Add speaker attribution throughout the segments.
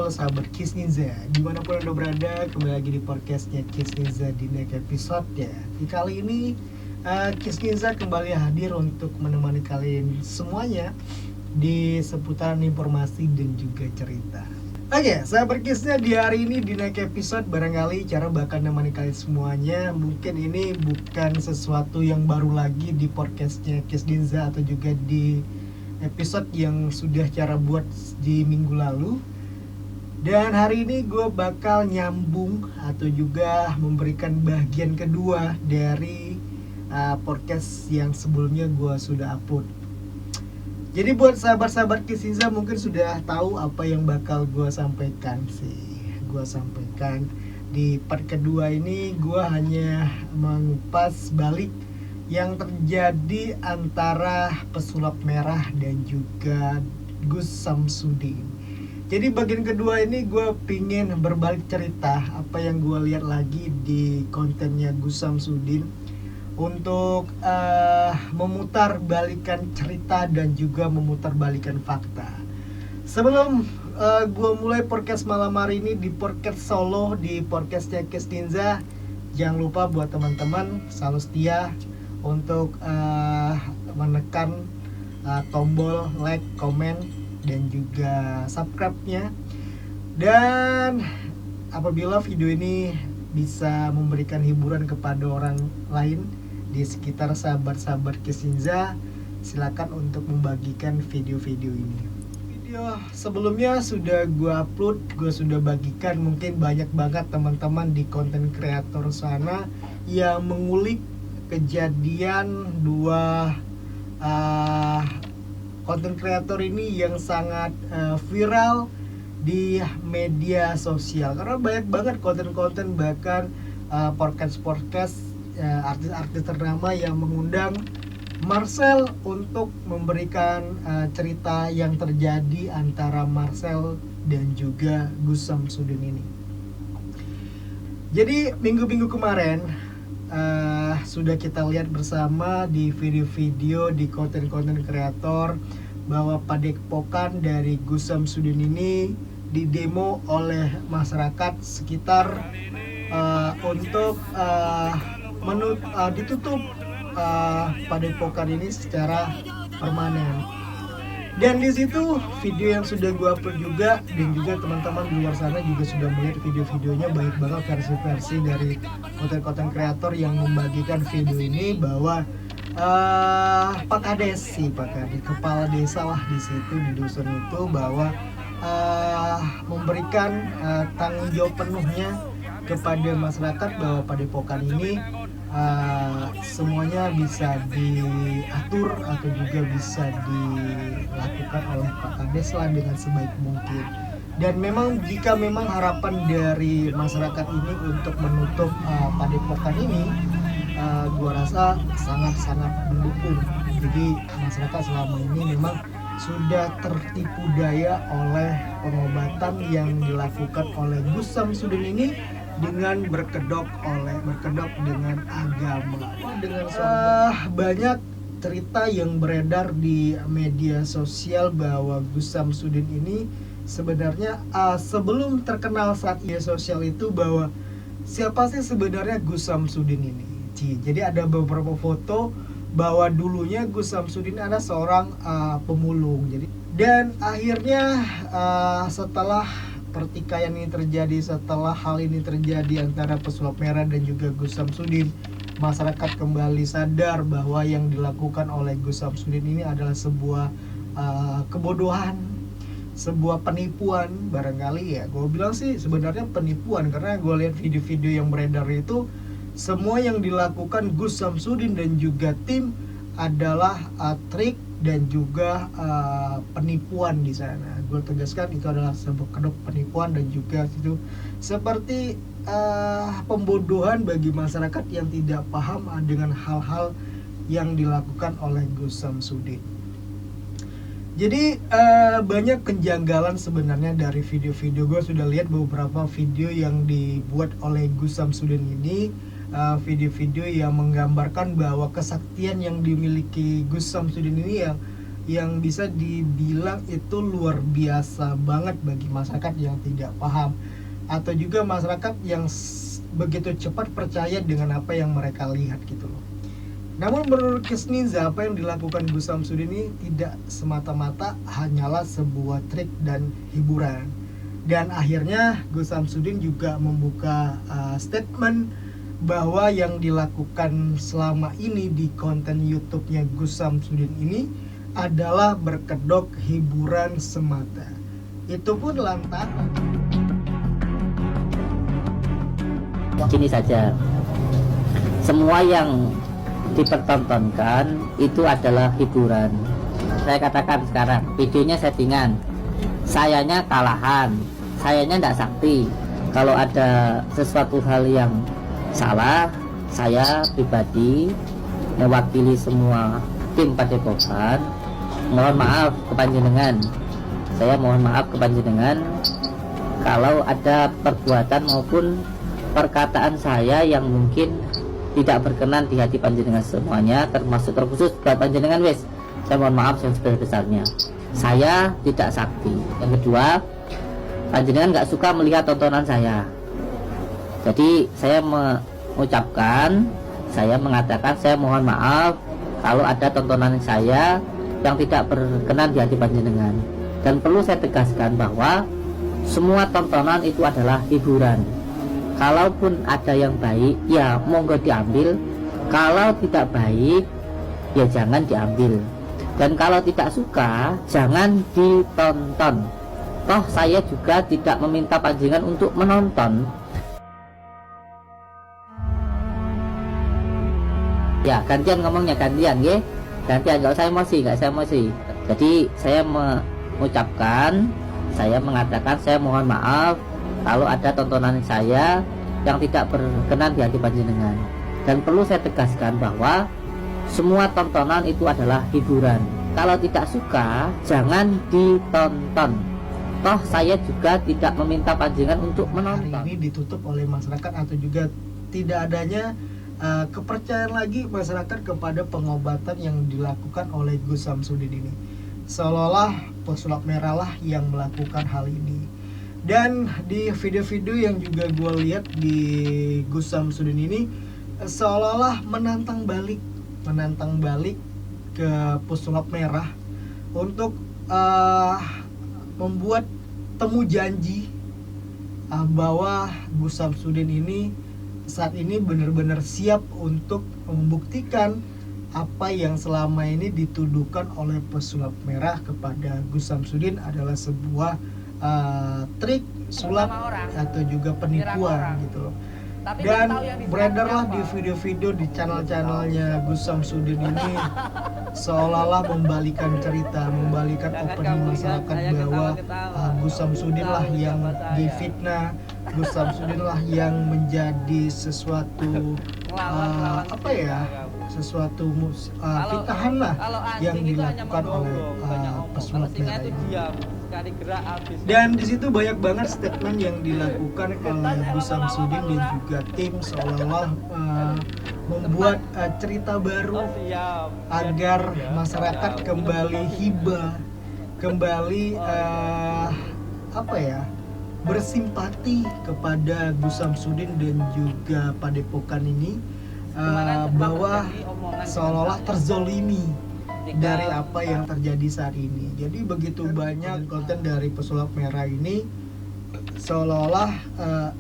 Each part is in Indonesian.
Speaker 1: halo sahabat Kisninza, dimanapun anda berada, kembali lagi di podcastnya Kisninza di next episode ya. Di kali ini Kisninza kembali hadir untuk menemani kalian semuanya di seputaran informasi dan juga cerita. Oke, sahabat Kisnya, di hari ini di next episode barangkali cara bakal menemani kalian semuanya. Mungkin ini bukan sesuatu yang baru lagi di podcastnya Kisninza atau juga di episode yang sudah cara buat di minggu lalu. Dan hari ini gue bakal nyambung atau juga memberikan bagian kedua dari podcast yang sebelumnya gue sudah upload. Jadi buat sahabat-sahabat Kisninza mungkin sudah tahu apa yang bakal gue sampaikan sih. Gue sampaikan di part kedua ini gue hanya mengupas balik yang terjadi antara pesulap merah dan juga Gus Samsudin. Jadi bagian kedua ini gue pingin berbalik cerita apa yang gue lihat lagi di kontennya Gus Samsudin untuk memutar balikan cerita dan juga memutar balikan fakta. Sebelum gue mulai podcast malam hari ini di podcast solo di podcastnya Kisninza, jangan lupa buat teman-teman selalu setia untuk menekan tombol like, komen, dan juga subscribe-nya. Dan apabila video ini bisa memberikan hiburan kepada orang lain di sekitar sahabat-sahabat Kisninza, silakan untuk membagikan video-video ini. Video sebelumnya sudah gue upload, gue sudah bagikan. Mungkin banyak banget teman-teman di konten kreator sana yang mengulik kejadian dua konten kreator ini yang sangat viral di media sosial, karena banyak banget konten-konten bahkan podcast artis-artis ternama yang mengundang Marcel untuk memberikan cerita yang terjadi antara Marcel dan juga Gus Samsudin ini. Jadi minggu-minggu kemarin sudah kita lihat bersama di video-video di konten-konten kreator bahwa padepokan dari Gus Samsudin ini didemo oleh masyarakat sekitar untuk ditutup padepokan ini secara permanen. Dan di situ video yang sudah gue upload juga, dan juga teman-teman di luar sana juga sudah melihat video-videonya, banyak banget versi-versi dari konten-konten kreator yang membagikan video ini bahwa Pak Kades kepala desa lah di situ di dusun itu, bahwa memberikan tanggung jawab penuhnya kepada masyarakat bahwa padepokan ini semuanya bisa diatur atau juga bisa dilakukan oleh Pak Kades lah dengan sebaik mungkin. Dan memang jika memang harapan dari masyarakat ini untuk menutup padepokan ini, gua rasa sangat-sangat mendukung. Jadi masyarakat selama ini memang sudah tertipu daya oleh pengobatan yang dilakukan oleh Gus Samsudin ini dengan berkedok dengan agama. Dengan banyak cerita yang beredar di media sosial bahwa Gus Samsudin ini sebenarnya sebelum terkenal saat media sosial itu, bahwa siapa sih sebenarnya Gus Samsudin ini. Jadi ada beberapa foto bahwa dulunya Gus Samsudin adalah seorang pemulung. Dan akhirnya setelah pertikaian ini terjadi, setelah hal ini terjadi antara pesulap merah dan juga Gus Samsudin, masyarakat kembali sadar bahwa yang dilakukan oleh Gus Samsudin ini adalah sebuah kebodohan, sebuah penipuan. Barangkali ya gue bilang sih sebenarnya penipuan, karena gue lihat video-video yang beredar itu semua yang dilakukan Gus Samsudin dan juga tim adalah trik dan juga penipuan di sana. Gue tegaskan itu adalah sebuah kedok penipuan dan juga itu seperti pembodohan bagi masyarakat yang tidak paham dengan hal-hal yang dilakukan oleh Gus Samsudin. Jadi banyak kejanggalan sebenarnya dari video-video. Gue sudah lihat beberapa video yang dibuat oleh Gus Samsudin ini, video-video yang menggambarkan bahwa kesaktian yang dimiliki Gus Samsudin ini yang yang bisa dibilang itu luar biasa banget bagi masyarakat yang tidak paham, atau juga masyarakat yang begitu cepat percaya dengan apa yang mereka lihat gitu loh. Namun menurut Kisninza, apa yang dilakukan Gus Samsudin ini tidak semata-mata hanyalah sebuah trik dan hiburan. Dan akhirnya Gus Samsudin juga membuka statement bahwa yang dilakukan selama ini di konten YouTube-nya Gus Samsudin ini adalah berkedok hiburan semata. Itu pun lantaran
Speaker 2: gini saja, semua yang dipertontonkan itu adalah hiburan. Saya katakan sekarang, videonya settingan, sayanya kalahan, sayanya tidak sakti. Kalau ada sesuatu hal yang salah, saya pribadi mewakili semua tim Padepokan mohon maaf ke panjenengan. Saya mohon maaf ke panjenengan kalau ada perbuatan maupun perkataan saya yang mungkin tidak berkenan di hati panjenengan semuanya, terkhusus buat panjenengan wes. Saya mohon maaf yang sebesar-besarnya. Saya tidak sakti. Yang kedua, panjenengan nggak suka melihat tontonan saya. Jadi saya mengucapkan, saya mengatakan saya mohon maaf kalau ada tontonan saya yang tidak berkenan di hati panjenengan. Dan perlu saya tegaskan bahwa semua tontonan itu adalah hiburan. Kalaupun ada yang baik, ya monggo diambil. Kalau tidak baik, ya jangan diambil. Dan kalau tidak suka, jangan ditonton. Toh saya juga tidak meminta panjenengan untuk menonton. Ya gantian ngomongnya, gantian ya. Gantian, nggak usah emosi, nggak usah emosi. Jadi saya mengucapkan, saya mengatakan saya mohon maaf kalau ada tontonan saya yang tidak berkenan di hati panjenengan. Dan perlu saya tegaskan bahwa semua tontonan itu adalah hiburan. Kalau tidak suka, jangan ditonton. Toh saya juga tidak meminta panjenengan untuk menonton.
Speaker 1: Hari ini ditutup oleh masyarakat, atau juga tidak adanya kepercayaan lagi masyarakat kepada pengobatan yang dilakukan oleh Gus Samsudin ini. Seolah-olah pesulap merah lah yang melakukan hal ini. Dan di video-video yang juga gue lihat di Gus Samsudin ini, seolah-olah menantang balik ke pesulap merah untuk membuat temu janji bahwa Gus Samsudin ini saat ini benar-benar siap untuk membuktikan apa yang selama ini dituduhkan oleh pesulap merah kepada Gus Samsudin adalah sebuah trik, sulap, atau juga penipuan gitu loh. Dan beredarlah di video-video di channel-channelnya Gus Samsudin ini seolah-olah membalikan cerita, membalikan opening masyarakat bahwa Gus Samsudin lah yang difitnah, Gus Samsudin lah yang menjadi sesuatu sesuatu fitnahan lah yang dilakukan oleh pesulap merah ini. Dan di situ banyak banget statement yang dilakukan oleh Gus Samsudin dan juga tim, seolah-olah membuat cerita baru agar masyarakat kembali hibah, kembali bersimpati kepada Gus Samsudin dan juga Padepokan ini, bahwa seolah-olah terzolimi dari apa yang terjadi saat ini. Jadi begitu banyak konten dari pesulap merah ini seolah-olah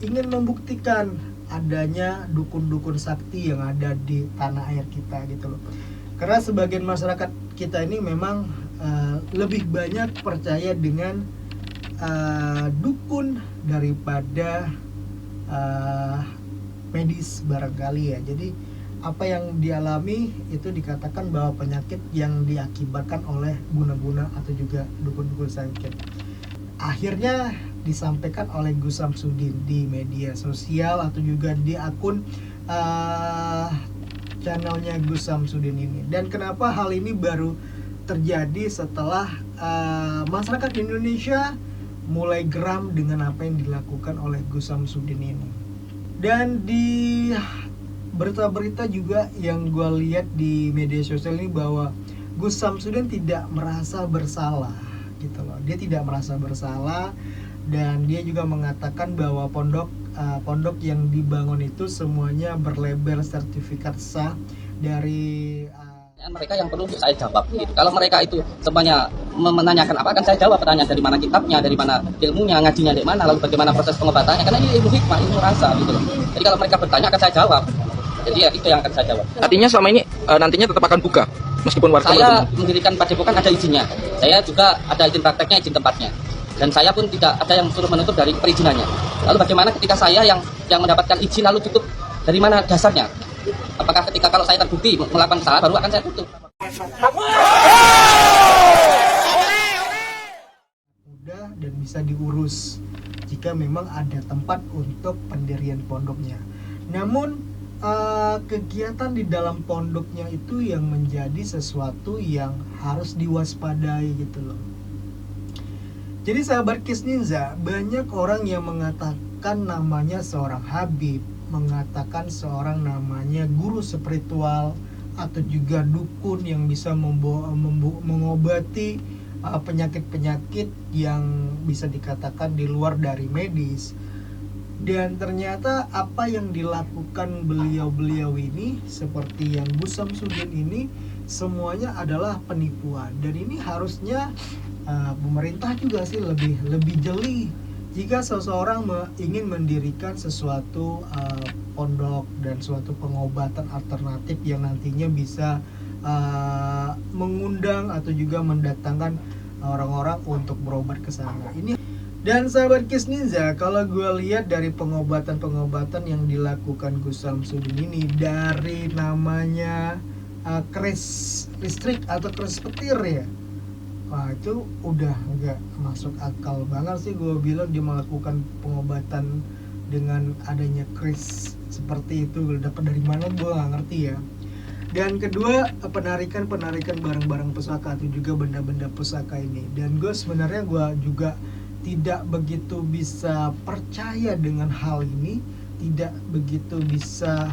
Speaker 1: ingin membuktikan adanya dukun-dukun sakti yang ada di tanah air kita gitu loh. Karena sebagian masyarakat kita ini memang lebih banyak percaya dengan dukun daripada medis barangkali ya. Jadi apa yang dialami itu dikatakan bahwa penyakit yang diakibatkan oleh guna-guna atau juga dukun-dukun sakit. Akhirnya disampaikan oleh Gus Samsudin di media sosial atau juga di akun channelnya Gus Samsudin ini. Dan kenapa hal ini baru terjadi setelah masyarakat Indonesia mulai geram dengan apa yang dilakukan oleh Gus Samsudin ini. Dan di berita-berita juga yang gue lihat di media sosial ini bahwa Gus Samsudin tidak merasa bersalah gitu loh. Dia tidak merasa bersalah, dan dia juga mengatakan bahwa pondok yang dibangun itu semuanya berlabel sertifikat sah dari
Speaker 3: mereka yang perlu saya jawab gitu. Kalau mereka itu semuanya menanyakan apa, akan saya jawab pertanyaan dari mana kitabnya, dari mana ilmunya, ngajinya dari mana, lalu bagaimana proses pengobatannya, karena ini ilmu hikmah, ilmu rasa gitu loh. Jadi kalau mereka bertanya akan saya jawab. Jadi ya itu yang akan saya jawab.
Speaker 4: Artinya selama ini nantinya tetap akan buka meskipun warga
Speaker 3: saya mendirikan padepokan ada izinnya. Saya juga ada izin prakteknya, izin tempatnya. Dan saya pun tidak ada yang suruh menutup dari perizinannya. Lalu bagaimana ketika saya yang mendapatkan izin lalu tutup, dari mana dasarnya? Apakah ketika kalau saya terbukti melakukan kesalahan baru akan saya tutup?
Speaker 1: Mudah dan bisa diurus jika memang ada tempat untuk pendirian pondoknya. Namun kegiatan di dalam pondoknya itu yang menjadi sesuatu yang harus diwaspadai gitu loh. Jadi sahabat Kisninza, banyak orang yang mengatakan namanya seorang Habib, mengatakan seorang namanya guru spiritual, atau juga dukun yang bisa mengobati penyakit-penyakit yang bisa dikatakan di luar dari medis. Dan ternyata apa yang dilakukan beliau-beliau ini, seperti yang Gus Samsudin ini, semuanya adalah penipuan. Dan ini harusnya pemerintah juga sih lebih jeli jika seseorang ingin mendirikan sesuatu pondok dan suatu pengobatan alternatif yang nantinya bisa mengundang atau juga mendatangkan orang-orang untuk berobat ke sana. Ini dan sahabat Kisninza, kalau gue lihat dari pengobatan-pengobatan yang dilakukan Gus Samsudin ini, dari namanya kris listrik atau kris petir ya, wah itu udah nggak masuk akal banget sih. Gue bilang dia melakukan pengobatan dengan adanya kris seperti itu, dapat dari mana gue nggak ngerti ya. Dan kedua, penarikan barang-barang pusaka atau juga benda-benda pusaka ini. Dan gue sebenarnya juga tidak begitu bisa percaya dengan hal ini, tidak begitu bisa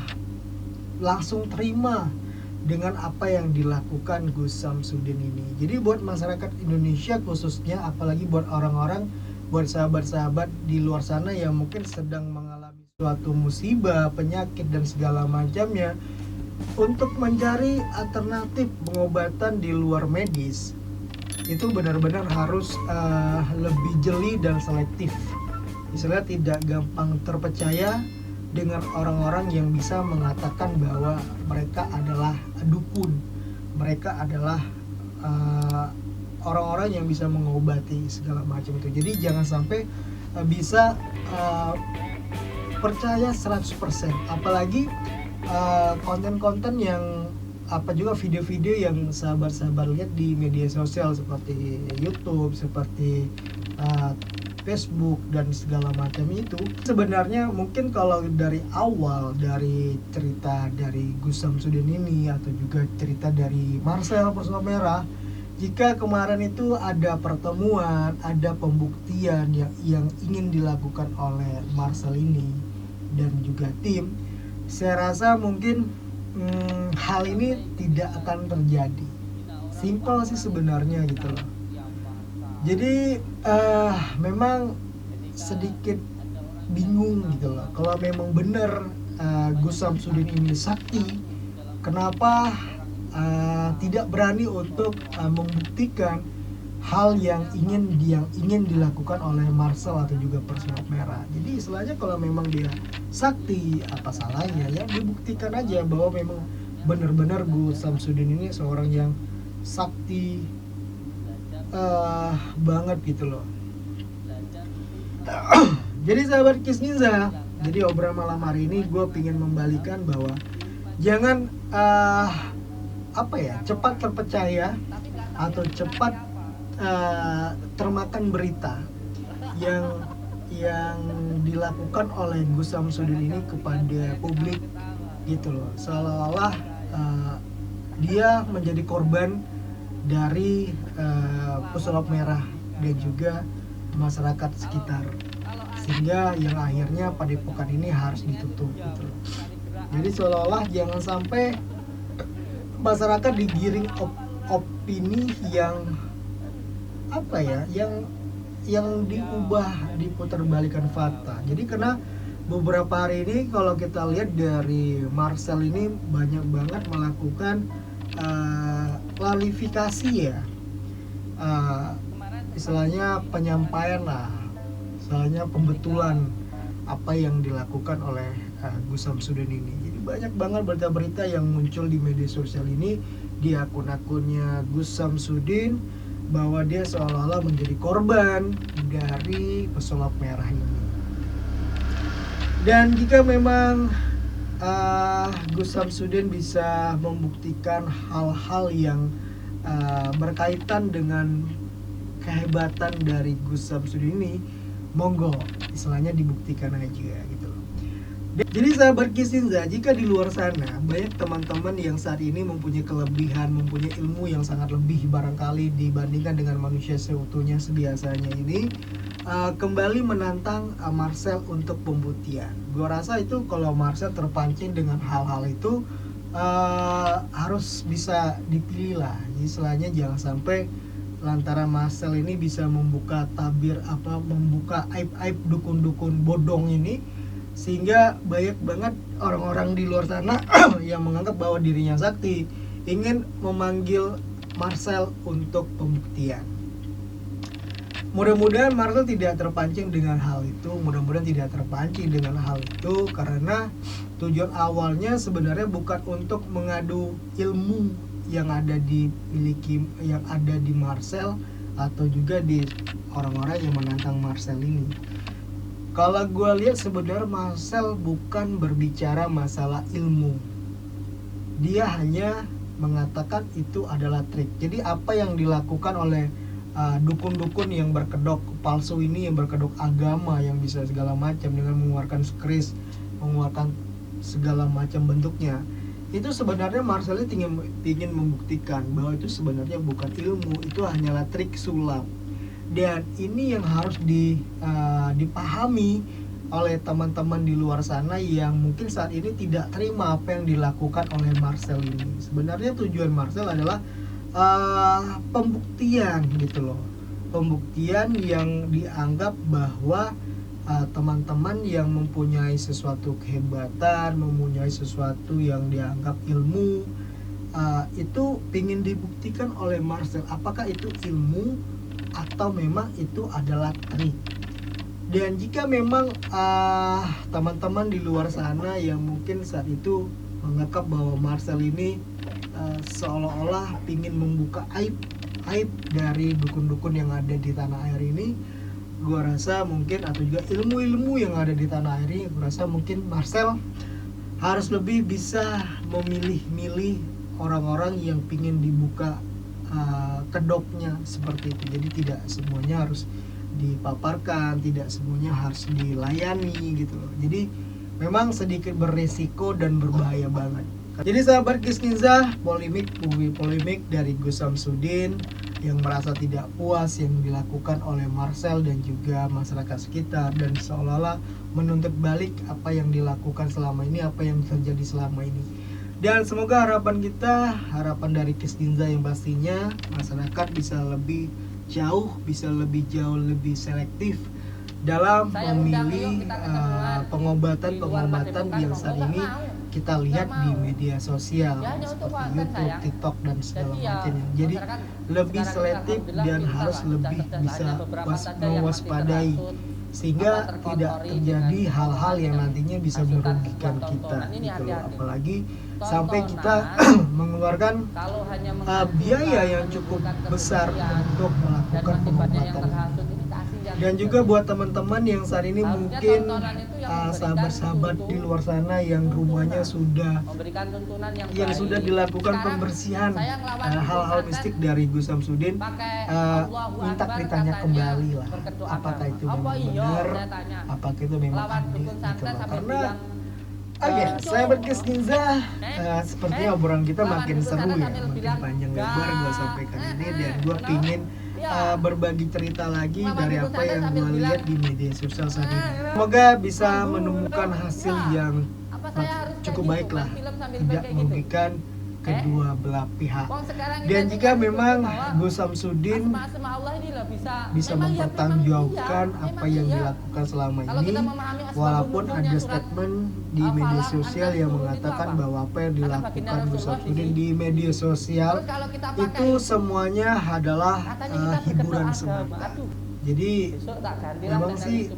Speaker 1: langsung terima dengan apa yang dilakukan Gus Samsudin ini. Jadi buat masyarakat Indonesia khususnya, apalagi buat orang-orang, buat sahabat-sahabat di luar sana yang mungkin sedang mengalami suatu musibah, penyakit dan segala macamnya, untuk mencari alternatif pengobatan di luar medis, itu benar-benar harus lebih jeli dan selektif. Misalnya tidak gampang terpercaya dengan orang-orang yang bisa mengatakan bahwa mereka adalah dukun, mereka adalah orang-orang yang bisa mengobati segala macam itu. Jadi jangan sampai bisa percaya 100%, apalagi konten-konten yang juga video-video yang sahabat-sahabat lihat di media sosial seperti YouTube, seperti Facebook dan segala macam itu. Sebenarnya mungkin kalau dari awal, dari cerita dari Gus Samsudin ini atau juga cerita dari Marcel Personal Merah, jika kemarin itu ada pertemuan, ada pembuktian yang ingin dilakukan oleh Marcel ini dan juga tim, saya rasa mungkin hal ini tidak akan terjadi. Simpel sih sebenarnya gitu loh. Jadi memang sedikit bingung gitu loh. Kalau memang benar Gus Samsudin ini sakti, kenapa tidak berani untuk membuktikan hal yang ingin dilakukan oleh Marcel atau juga Personal Merah. Jadi istilahnya kalau memang dia sakti, apa salahnya ya dibuktikan aja bahwa memang benar-benar Gus Samsudin ini seorang yang sakti banget gitu loh. Jadi sahabat Kisninza, jadi obrolan malam hari ini gue pingin membalikan bahwa jangan cepat terpercaya atau cepat termakan berita yang dilakukan oleh Gus Samsudin ini kepada publik gitu loh, seolah-olah dia menjadi korban dari Pesulap Merah dan juga masyarakat sekitar, sehingga yang akhirnya padepokan ini harus ditutup gitu loh. Jadi seolah-olah jangan sampai masyarakat digiring opini yang apa ya, yang diubah, diputerbalikan fakta. Jadi karena beberapa hari ini kalau kita lihat dari Marcel ini banyak banget melakukan klarifikasi ya, istilahnya penyampaian lah, istilahnya pembetulan apa yang dilakukan oleh Gus Samsudin ini. Jadi banyak banget berita-berita yang muncul di media sosial ini, di akun-akunnya Gus Samsudin, bahwa dia seolah-olah menjadi korban dari pesulap merah ini. Dan jika memang Gus Samsudin bisa membuktikan hal-hal yang berkaitan dengan kehebatan dari Gus Samsudin ini, monggo, istilahnya dibuktikan aja gitu loh. Jadi sahabat Kisninza, jika di luar sana banyak teman-teman yang saat ini mempunyai kelebihan, mempunyai ilmu yang sangat lebih barangkali dibandingkan dengan manusia seutuhnya sebiasanya ini, kembali menantang Marcel untuk pembuktian. Gua rasa itu kalau Marcel terpancing dengan hal-hal itu harus bisa dipilih lah. Istilahnya jangan sampai lantaran Marcel ini bisa membuka tabir membuka aib-aib dukun-dukun bodong ini, sehingga banyak banget orang-orang di luar sana yang menganggap bahwa dirinya sakti, ingin memanggil Marcel untuk pembuktian. Mudah-mudahan Marcel tidak terpancing dengan hal itu, karena tujuan awalnya sebenarnya bukan untuk mengadu ilmu yang ada di Marcel atau juga di orang-orang yang menantang Marcel ini. Kalau gue lihat sebenarnya Marcel bukan berbicara masalah ilmu, dia hanya mengatakan itu adalah trik. Jadi apa yang dilakukan oleh dukun-dukun yang berkedok palsu ini, yang berkedok agama, yang bisa segala macam dengan mengeluarkan keris, mengeluarkan segala macam bentuknya, itu sebenarnya Marcel ingin membuktikan bahwa itu sebenarnya bukan ilmu, itu hanyalah trik sulap. Dan ini yang harus dipahami oleh teman-teman di luar sana yang mungkin saat ini tidak terima apa yang dilakukan oleh Marcel ini. Sebenarnya tujuan Marcel adalah pembuktian gitu loh, pembuktian yang dianggap bahwa teman-teman yang mempunyai sesuatu kehebatan, mempunyai sesuatu yang dianggap ilmu, itu ingin dibuktikan oleh Marcel apakah itu ilmu atau memang itu adalah trik. Dan jika memang teman-teman di luar sana yang mungkin saat itu menganggap bahwa Marcel ini seolah-olah ingin membuka aib dari dukun-dukun yang ada di tanah air ini, gua rasa mungkin, atau juga ilmu-ilmu yang ada di tanah air ini, gua rasa mungkin Marcel harus lebih bisa memilih-milih orang-orang yang ingin dibuka kedoknya seperti itu. Jadi tidak semuanya harus dipaparkan, tidak semuanya harus dilayani gitu loh. Jadi memang sedikit beresiko dan berbahaya banget. Jadi sahabat Kisninza, polemik dari Gus Samsudin yang merasa tidak puas yang dilakukan oleh Marcel dan juga masyarakat sekitar, dan seolah-olah menuntut balik apa yang dilakukan selama ini, apa yang terjadi selama ini. Dan semoga harapan dari Kisninza yang pastinya masyarakat bisa lebih jauh lebih selektif dalam memilih pengobatan yang saat ini kita lihat di media sosial seperti YouTube, TikTok dan segala macamnya. Jadi lebih selektif dan harus lebih bisa mewaspadai sehingga tidak terjadi hal-hal yang nantinya bisa merugikan kita gitu loh. Apalagi sampai kita mengeluarkan biaya yang cukup besar untuk melakukan pengobatan. Dan juga buat teman-teman yang saat ini mungkin sahabat-sahabat di luar sana yang rumahnya sudah dilakukan pembersihan hal-hal mistik dari Gus Samsudin, minta ditanya kembali lah apakah itu memang benar, apakah itu memang adil gitu loh. Karena saya Kisninza, sepertinya obrolan kita makin seru ya, makin panjang lebar gue sampaikan ini, dan gue pingin berbagi cerita lagi dari apa yang gue lihat di media sosial saat ini. Semoga bisa menemukan hasil yang cukup baik lah, tidak merugikan kedua belah pihak. Dan jika memang Gus Samsudin bisa mempertanggungjawabkan apa yang dilakukan selama ini, walaupun ada statement di media sosial yang mengatakan bahwa apa yang dilakukan Gus Samsudin di media sosial itu semuanya adalah hiburan semata. Jadi memang sih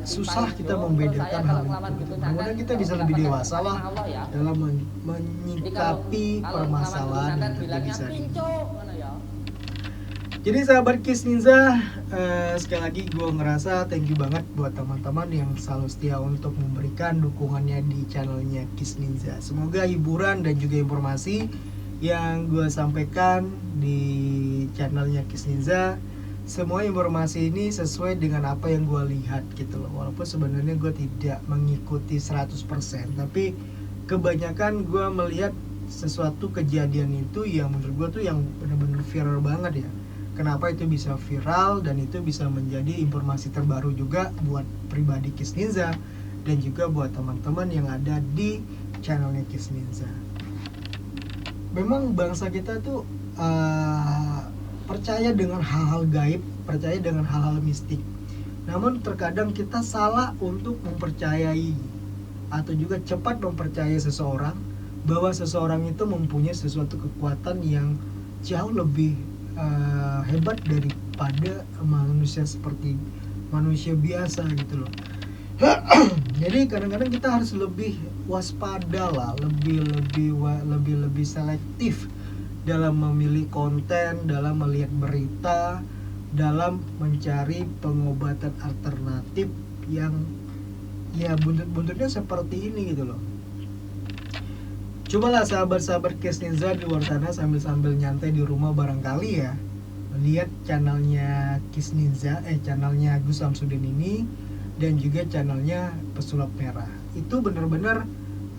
Speaker 1: susah kita membedakan hal itu. Kemudian kita bisa lebih dewasa lah dalam menyikapi permasalahan yang terjadi saat ini. Jadi sahabat Kiss Ninja, sekali lagi gue ngerasa thank you banget buat teman-teman yang selalu setia untuk memberikan dukungannya di channelnya Kiss Ninja. Semoga hiburan dan juga informasi yang gue sampaikan di channelnya Kiss Ninja, semua informasi ini sesuai dengan apa yang gue lihat gitu loh. Walaupun sebenarnya gue tidak mengikuti 100%, tapi kebanyakan gue melihat sesuatu kejadian itu yang menurut gue tuh yang benar-benar viral banget ya. Kenapa itu bisa viral dan itu bisa menjadi informasi terbaru juga buat pribadi Kiss Ninja dan juga buat teman-teman yang ada di channelnya Kiss Ninja. Memang bangsa kita tuh percaya dengan hal-hal gaib, percaya dengan hal-hal mistik. Namun terkadang kita salah untuk mempercayai atau juga cepat mempercayai seseorang bahwa seseorang itu mempunyai sesuatu kekuatan yang jauh lebih hebat daripada manusia seperti manusia biasa gitu loh. Jadi kadang-kadang kita harus lebih waspada lah, lebih selektif dalam memilih konten, dalam melihat berita, dalam mencari pengobatan alternatif yang ya buntut-buntutnya seperti ini gitu loh. Cobalah sahabat-sahabat Kiss Ninja di luar sana sambil nyantai di rumah barangkali ya, lihat channelnya Kiss Ninja, channelnya Gus Samsudin ini dan juga channelnya Pesulap Merah. Itu benar-benar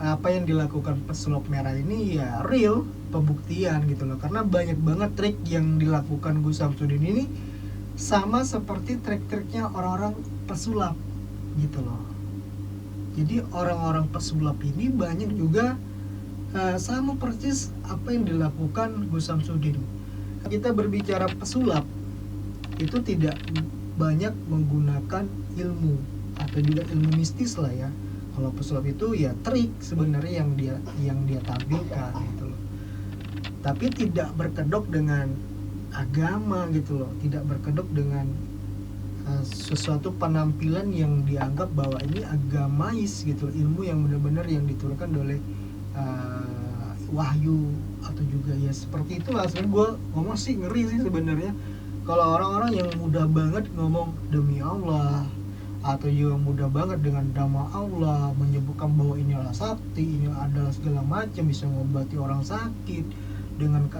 Speaker 1: apa yang dilakukan Pesulap Merah ini ya real, pembuktian gitu loh. Karena banyak banget trik yang dilakukan Gus Samsudin ini sama seperti trik-triknya orang-orang pesulap gitu loh. Jadi orang-orang pesulap ini banyak juga sama persis apa yang dilakukan Gus Samsudin. Kita berbicara pesulap itu tidak banyak menggunakan ilmu atau juga ilmu mistis lah ya. Kalau pesulap itu ya trik sebenarnya yang dia tampilkan gitu loh. Tapi tidak berkedok dengan agama gitu loh, tidak berkedok dengan sesuatu penampilan yang dianggap bahwa ini agamais gitu, ilmu yang benar-benar yang diturunkan oleh wahyu atau juga ya seperti itulah. Sebenarnya gue ngomong sih ngeri sih sebenarnya kalau orang-orang yang mudah banget ngomong demi Allah atau juga mudah banget dengan nama Allah menyebutkan bahwa ini adalah sakti, ini adalah segala macam, bisa mengobati orang sakit dengan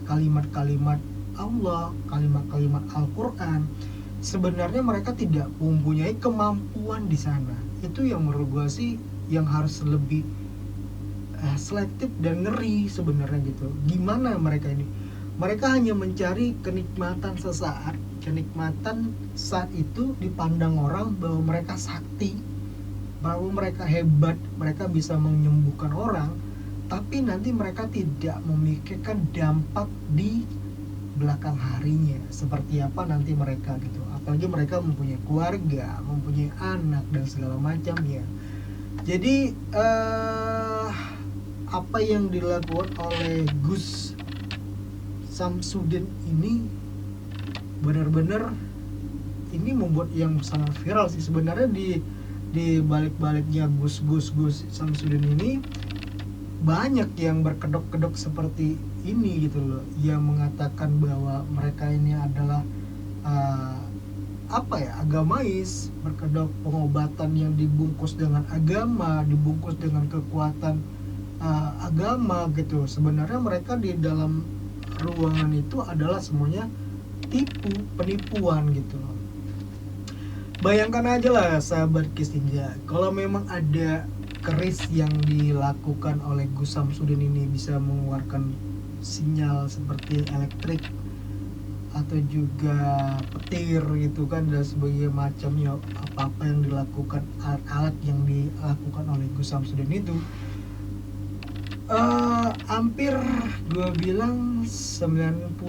Speaker 1: kalimat-kalimat Allah, kalimat-kalimat Al-Quran. Sebenarnya mereka tidak mempunyai kemampuan di sana. Itu yang menurut gue sih yang harus lebih selektif dan ngeri sebenarnya gitu. Gimana mereka ini? Mereka hanya mencari kenikmatan sesaat. Kenikmatan saat itu dipandang orang bahwa mereka sakti, bahwa mereka hebat, mereka bisa menyembuhkan orang. Tapi nanti mereka tidak memikirkan dampak di belakang harinya seperti apa nanti mereka gitu. Apalagi mereka mempunyai keluarga, mempunyai anak dan segala macamnya. Jadi apa yang dilakukan oleh Gus Samsudin ini benar-benar ini membuat yang sangat viral sih sebenarnya. Di balik-baliknya Gus Samsudin ini banyak yang berkedok-kedok seperti ini gitu loh, yang mengatakan bahwa mereka ini adalah agamais, berkedok pengobatan yang dibungkus dengan agama, dibungkus dengan kekuatan agama gitu. Sebenarnya mereka di dalam ruangan itu adalah semuanya penipuan gitu loh. Bayangkan aja lah sahabat Kiss Ninja, kalau memang ada keris yang dilakukan oleh Gus Samsudin ini bisa mengeluarkan sinyal seperti elektrik atau juga petir gitu kan dan sebagainya macamnya, apa-apa yang dilakukan, alat-alat yang dilakukan oleh Gus Samsudin itu hampir gue bilang 99,9%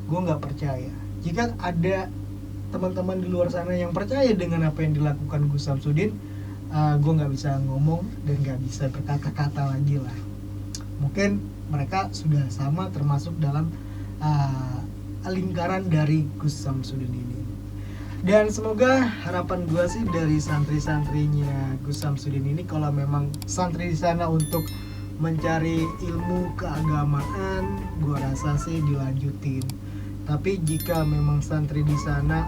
Speaker 1: gue nggak percaya. Jika ada teman-teman di luar sana yang percaya dengan apa yang dilakukan Gus Samsudin, gue nggak bisa ngomong dan nggak bisa berkata-kata lagi lah. Mungkin mereka sudah sama termasuk dalam lingkaran dari Gus Samsudin ini. Dan semoga harapan gue sih dari santri-santrinya Gus Samsudin ini, kalau memang santri di sana untuk mencari ilmu keagamaan, gue rasa sih dilanjutin. Tapi jika memang santri di sana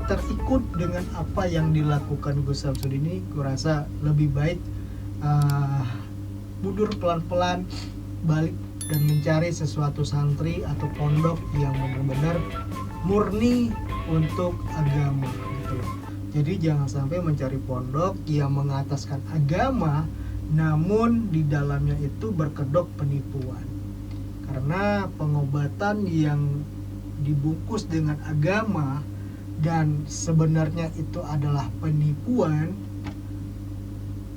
Speaker 1: terikut dengan apa yang dilakukan Gus Samsudin ini, gue rasa lebih baik mundur pelan-pelan, balik dan mencari sesuatu santri atau pondok yang benar-benar murni untuk agama gitu. Jadi jangan sampai mencari pondok yang mengataskan agama namun di dalamnya itu berkedok penipuan. Karena pengobatan yang dibungkus dengan agama dan sebenarnya itu adalah penipuan,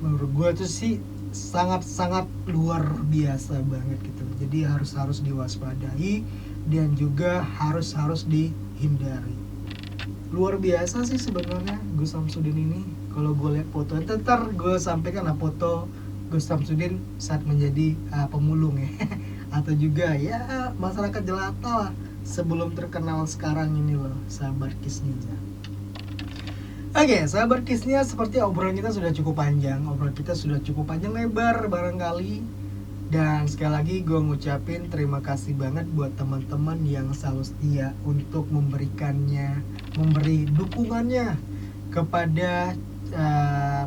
Speaker 1: menurut gue itu sih sangat-sangat luar biasa banget gitu. Jadi harus diwaspadai dan juga harus dihindari. Luar biasa sih sebenarnya Gus Samsudin ini. Kalau gue lihat foto, ntar gue sampaikan lah foto Gus Samsudin saat menjadi pemulung ya atau juga ya masyarakat jelata lah sebelum terkenal sekarang ini loh, sahabat Kisninza. Oke, sahabat Kisnya, seperti obrolan kita sudah cukup panjang, lebar barangkali. Dan sekali lagi gue ngucapin terima kasih banget buat teman-teman yang selalu setia untuk memberi dukungannya kepada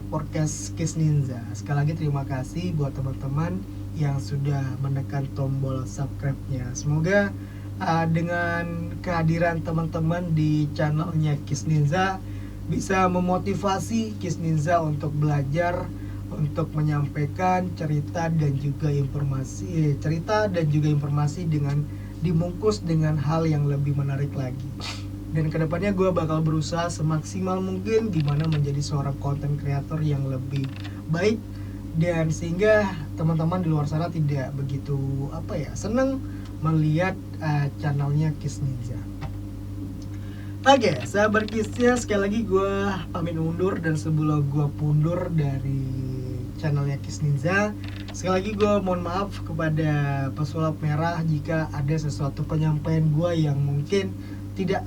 Speaker 1: podcast Kisninza. Sekali lagi terima kasih buat teman-teman yang sudah menekan tombol subscribe-nya. Semoga dengan kehadiran teman-teman di channelnya Kisninza bisa memotivasi Kisninza untuk belajar, untuk menyampaikan cerita dan juga informasi dengan dibungkus dengan hal yang lebih menarik lagi. Dan kedepannya gue bakal berusaha semaksimal mungkin gimana menjadi seorang content creator yang lebih baik, dan sehingga teman-teman di luar sana tidak begitu senang melihat channelnya Kisninza. Oke, sahabat Kisnya, sekali lagi gue pamit undur. Dan sebelum gue mundur dari channelnya Kisninza, sekali lagi gue mohon maaf kepada pesulap merah jika ada sesuatu penyampaian gue yang mungkin tidak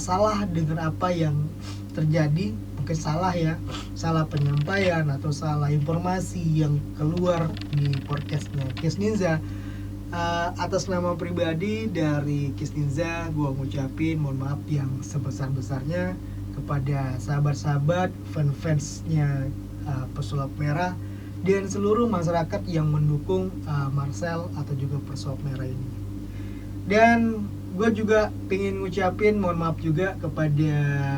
Speaker 1: salah dengan apa yang terjadi. Mungkin salah penyampaian atau salah informasi yang keluar di podcastnya Kisninza. Atas nama pribadi dari Kisninza, gue ngucapin mohon maaf yang sebesar-besarnya kepada sahabat-sahabat fansnya pesulap merah dan seluruh masyarakat yang mendukung Marcel atau juga pesulap merah ini. Dan gue juga pengen ngucapin mohon maaf juga kepada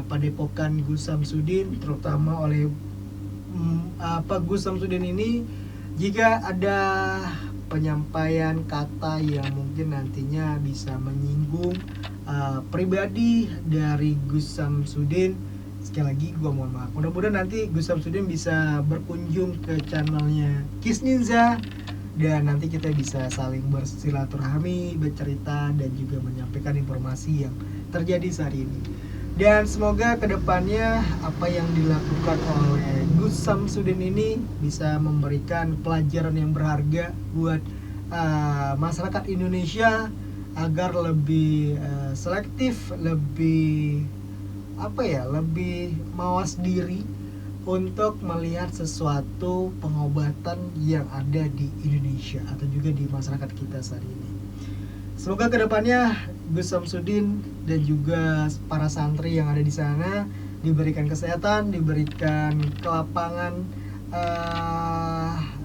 Speaker 1: padepokan Gus Samsudin, terutama oleh Gus Samsudin ini, jika ada penyampaian kata yang mungkin nantinya bisa menyinggung pribadi dari Gus Samsudin, sekali lagi gue mohon maaf. Mudah-mudahan nanti Gus Samsudin bisa berkunjung ke channelnya Kisninza dan nanti kita bisa saling bersilaturahmi, bercerita dan juga menyampaikan informasi yang terjadi saat ini. Dan semoga kedepannya apa yang dilakukan oleh Gus Samsudin ini bisa memberikan pelajaran yang berharga buat masyarakat Indonesia agar lebih selektif, lebih mawas diri untuk melihat sesuatu pengobatan yang ada di Indonesia atau juga di masyarakat kita saat ini. Semoga kedepannya Gus Samsudin dan juga para santri yang ada di sana diberikan kesehatan, diberikan kelapangan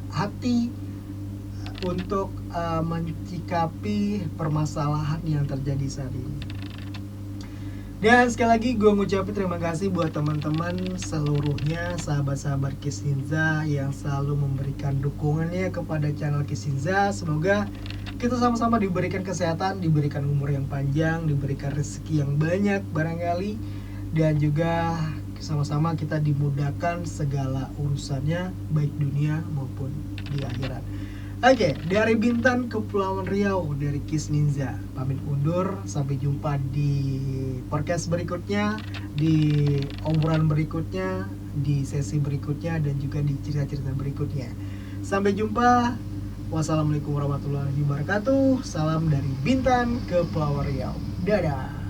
Speaker 1: hati untuk mencikapi permasalahan yang terjadi saat ini. Dan sekali lagi gue ngucapin terima kasih buat teman-teman seluruhnya, sahabat-sahabat Kisninza yang selalu memberikan dukungannya kepada channel Kisninza. Semoga kita sama-sama diberikan kesehatan, diberikan umur yang panjang, diberikan rezeki yang banyak barangkali, dan juga sama-sama kita dimudahkan segala urusannya baik dunia maupun di akhirat. Oke, dari Bintan Kepulauan Riau, dari Kis Ninja pamit undur. Sampai jumpa di podcast berikutnya, di obrolan berikutnya, di sesi berikutnya, dan juga di cerita-cerita berikutnya. Sampai jumpa. Wassalamualaikum warahmatullahi wabarakatuh. Salam dari Bintan Kepulauan Riau. Dadah.